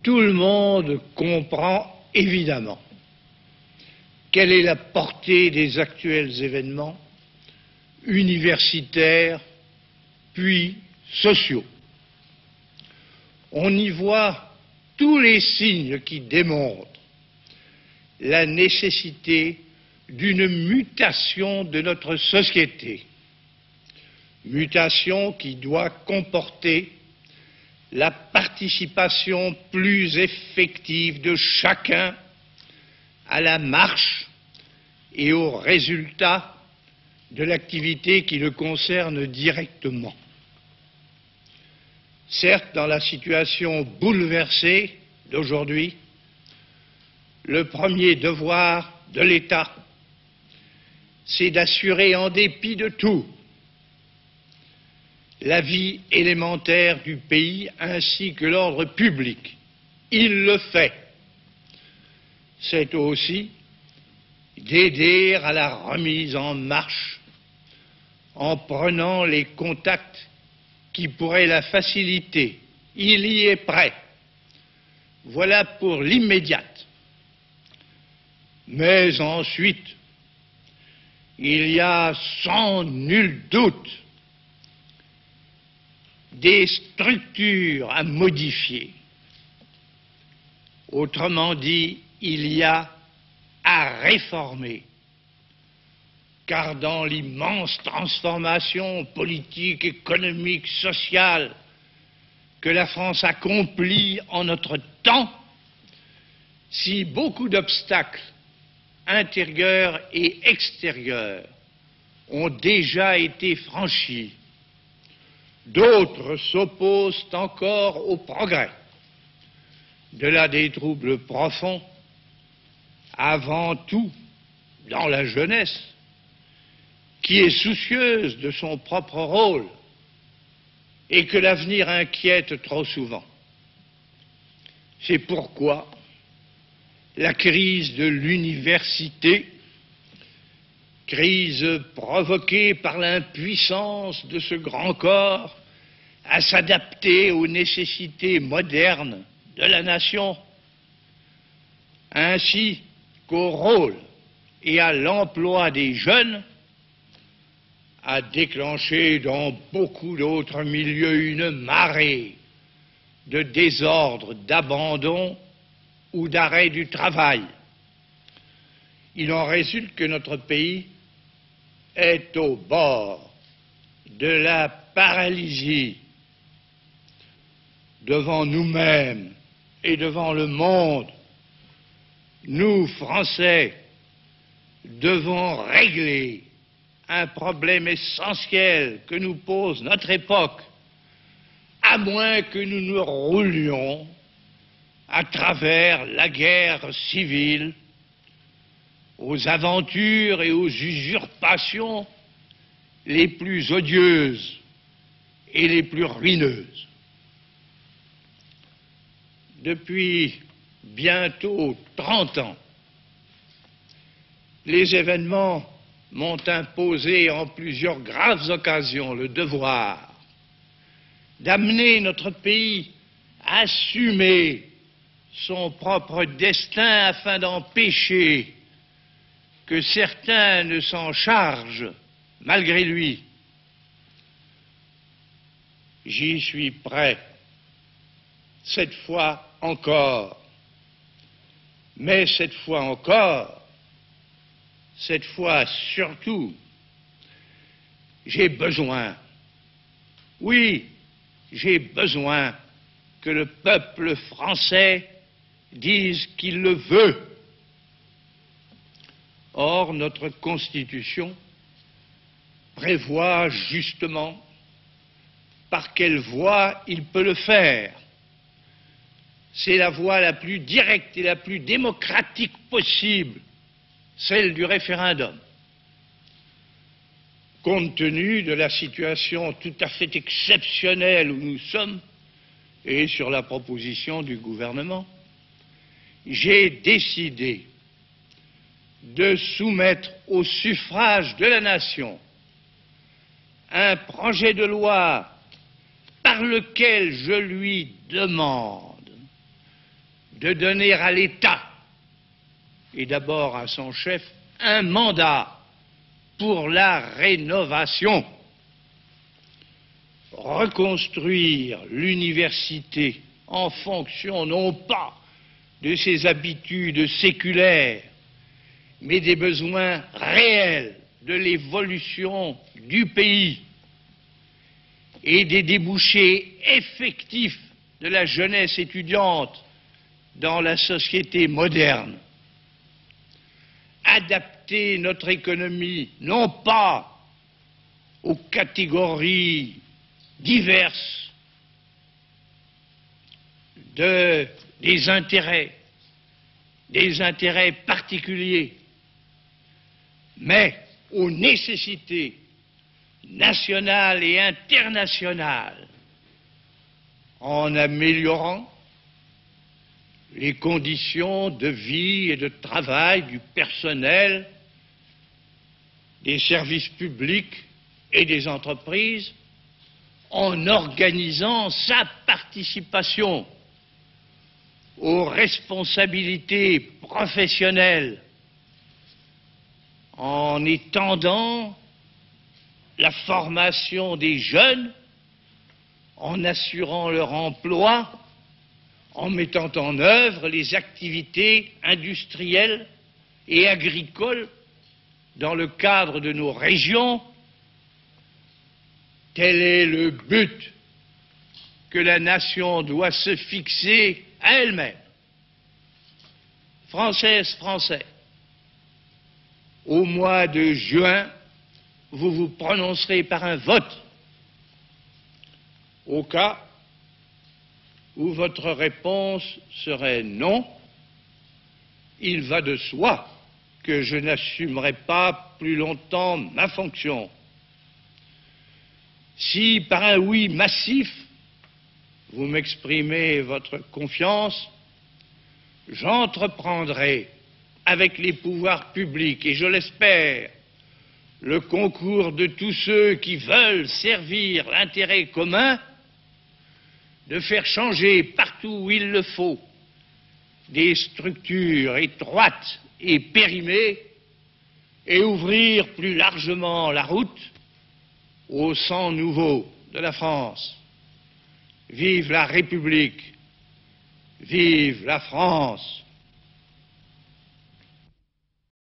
Tout le monde comprend évidemment quelle est la portée des actuels événements universitaires puis sociaux. On y voit tous les signes qui démontrent la nécessité d'une mutation de notre société, mutation qui doit comporter la participation plus effective de chacun à la marche et aux résultats de l'activité qui le concerne directement. Certes, dans la situation bouleversée d'aujourd'hui, le premier devoir de l'État, c'est d'assurer en dépit de tout la vie élémentaire du pays ainsi que l'ordre public. Il le fait. C'est aussi d'aider à la remise en marche en prenant les contacts qui pourraient la faciliter. Il y est prêt. Voilà pour l'immédiate. Mais ensuite, il y a sans nul doute des structures à modifier. Autrement dit, il y a à réformer. Car dans l'immense transformation politique, économique, sociale que la France accomplit en notre temps, si beaucoup d'obstacles intérieurs et extérieurs ont déjà été franchis, d'autres s'opposent encore au progrès. De là des troubles profonds, avant tout dans la jeunesse, qui est soucieuse de son propre rôle et que l'avenir inquiète trop souvent. C'est pourquoi la crise de l'université, crise provoquée par l'impuissance de ce grand corps à s'adapter aux nécessités modernes de la nation, ainsi qu'au rôle et à l'emploi des jeunes, a déclenché dans beaucoup d'autres milieux une marée de désordre, d'abandon ou d'arrêt du travail. Il en résulte que notre pays est au bord de la paralysie. Devant nous-mêmes et devant le monde, nous, Français, devons régler un problème essentiel que nous pose notre époque, à moins que nous nous roulions à travers la guerre civile, aux aventures et aux usurpations les plus odieuses et les plus ruineuses. Depuis bientôt 30 ans, les événements m'ont imposé en plusieurs graves occasions le devoir d'amener notre pays à assumer son propre destin afin d'empêcher que certains ne s'en chargent malgré lui. J'y suis prêt, cette fois encore. Mais cette fois encore, cette fois surtout, j'ai besoin, oui, j'ai besoin que le peuple français dise qu'il le veut. Or, notre Constitution prévoit justement par quelle voie il peut le faire. C'est la voie la plus directe et la plus démocratique possible, celle du référendum. Compte tenu de la situation tout à fait exceptionnelle où nous sommes, et sur la proposition du gouvernement, j'ai décidé de soumettre au suffrage de la nation un projet de loi par lequel je lui demande de donner à l'État, et d'abord à son chef, un mandat pour la rénovation. Reconstruire l'université en fonction non pas de ses habitudes séculaires, mais des besoins réels de l'évolution du pays et des débouchés effectifs de la jeunesse étudiante dans la société moderne. Adapter notre économie non pas aux catégories diverses des intérêts particuliers, mais aux nécessités nationales et internationales, en améliorant les conditions de vie et de travail du personnel, des services publics et des entreprises, en organisant sa participation aux responsabilités professionnelles, en étendant la formation des jeunes, en assurant leur emploi, en mettant en œuvre les activités industrielles et agricoles dans le cadre de nos régions. Tel est le but que la nation doit se fixer à elle-même. Françaises, Français, au mois de juin, vous vous prononcerez par un vote. Au cas où votre réponse serait non, il va de soi que je n'assumerai pas plus longtemps ma fonction. Si par un oui massif, vous m'exprimez votre confiance, j'entreprendrai avec les pouvoirs publics et, je l'espère, le concours de tous ceux qui veulent servir l'intérêt commun, de faire changer partout où il le faut des structures étroites et périmées et ouvrir plus largement la route au sang nouveau de la France. Vive la République, vive la France!